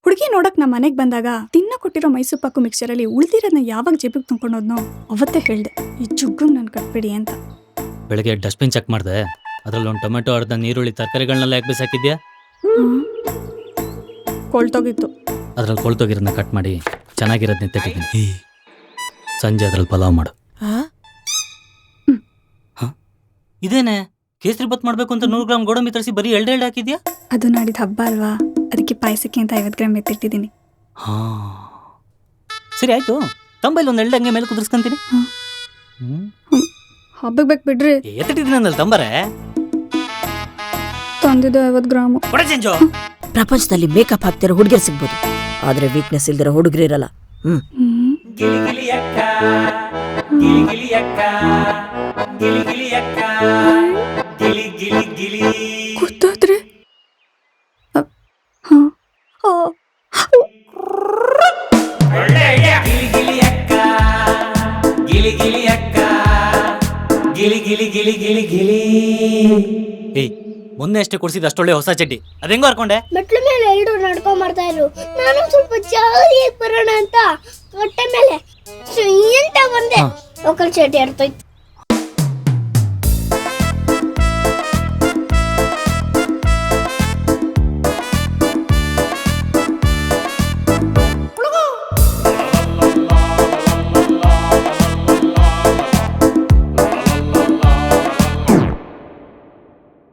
ಹುಡುಗಿ ನೋಡಕ್ ನಮ್ಮ ಮನೆಗ್ ಬಂದಾಗ ತಿನ್ನ ಕೊಟ್ಟಿರೋ ಮೈಸೂರು ಪಾಕು ಮಿಕ್ಸರ್ ಅಲ್ಲಿ ಉಳ್ದಿರೋದನ್ನ ಯಾವಾಗ ಜೇಬಿಗೆ ತುಂಬ್ಕೊಂಡೋದ್ನೋ ಅವತ್ತೇ ಹೇಳ್ದೆ ಈ ಜುಗ್ಗು ನನ್ ಕಟ್ಬಿಡಿ ಅಂತ. ಬೆಳಗ್ಗೆ ಡಸ್ಟ್ಬಿನ್ ಚೆಕ್ ಮಾಡಿದೆ, ಅದ್ರಲ್ಲಿ ಒಂದು ಟೊಮೆಟೊ, ಅರ್ಧ ನೀರುಳ್ಳಿ, ತರಕಾರಿಗಳನ್ನೆಲ್ಲ ಯಾಕೆ ಬಿಸಾಕಿದ್ಯಾ? ಕೊಳ್ತೋಗಿತ್ತು. ಅದ್ರಲ್ಲಿ ಕೊಳ್ತೋಗಿರೋದನ್ನ ಕಟ್ ಮಾಡಿ ಚೆನ್ನಾಗಿರೋದನ್ನ ತೆಗಿದ್ದೀನಿ. ಸಂಜೆ ಅದ್ರಲ್ಲಿ ಪಲಾವ್ ಮಾಡು. ಇದೇನೆ ಕೇಸರಿ ಬತ್ ಮಾಡ್ಬೇಕು ಅಂತ 100 ಗ್ರಾಮ್ ಗೋಡಂಬಿ ತರಿಸಿ ಬರೀ ಎಳ್ಳೆಳ್ಳು ಹಾಕಿದ್ಯಾ? ಅದು ನಾಡಿದ ಹಬ್ಬ ಅಲ್ವಾ, ಅದಕ್ಕೆ ಪಾಯಸಕ್ಕೆ ಅಂತ 50 ಗ್ರಾಮ್ ಎತ್ತಿಟ್ಟಿದ್ದೀನಿ. ಸರಿ ಆಯ್ತು, ತಂಬೈಲಿ ಒಂದು ಎಳ್ಳು ಹಂಗೆ ಮೇಲೆ ಕುದಿಸ್ಕೊಂತೀನಿ. ಹಬ್ಬಕ್ಕೆ ಬೇಕು ಬಿಡ್ರಿ. ಎತ್ತಿಟ್ಟಿದ್ದೀನಿ ಅಂದಲ್ಲಿ ತಂಬರೆ ತಂದಿದ್ದು 50 ಗ್ರಾಮು. ಪ್ರಪಂಚದಲ್ಲಿ ಮೇಕಪ್ ಹಾಕ್ತಿರೋ ಹುಡುಗಿರು ಸಿಗ್ಬೋದು, ಆದ್ರೆ ವೀಕ್ನೆಸ್ ಇಲ್ದಿರೋ ಹುಡುಗರಿರಲ್ಲ. ಗೊತ್ತಾದ್ರೆ ಮೊನ್ನೆ ಅಷ್ಟೇ ಕೊಡ್ಸಿದ ಅಷ್ಟೊಳ್ಳೆ ಹೊಸ ಚಡ್ಡಿ ಅದ ಹೆಂಗೋ ಹರ್ಕೊಂಡೆ? ಮೆಟ್ಲ ಮೇಲೆ ಎಲ್ಲರೂ ನಡ್ಕೊಂಡ್ ಮಾಡ್ತಾ ಇದ್ರು. ನಾನು ಸ್ವಲ್ಪ ಜಾಲಿಯಾಗಿ ಬರೋಣ ಅಂತ ಹೊಟ್ಟೆ ಮೇಲೆ ಎಂತ ಬಂದೆ ಲೋಕಲ್ ಚಡ್ಡಿ ಅರ್ಥೋಯ್ತು.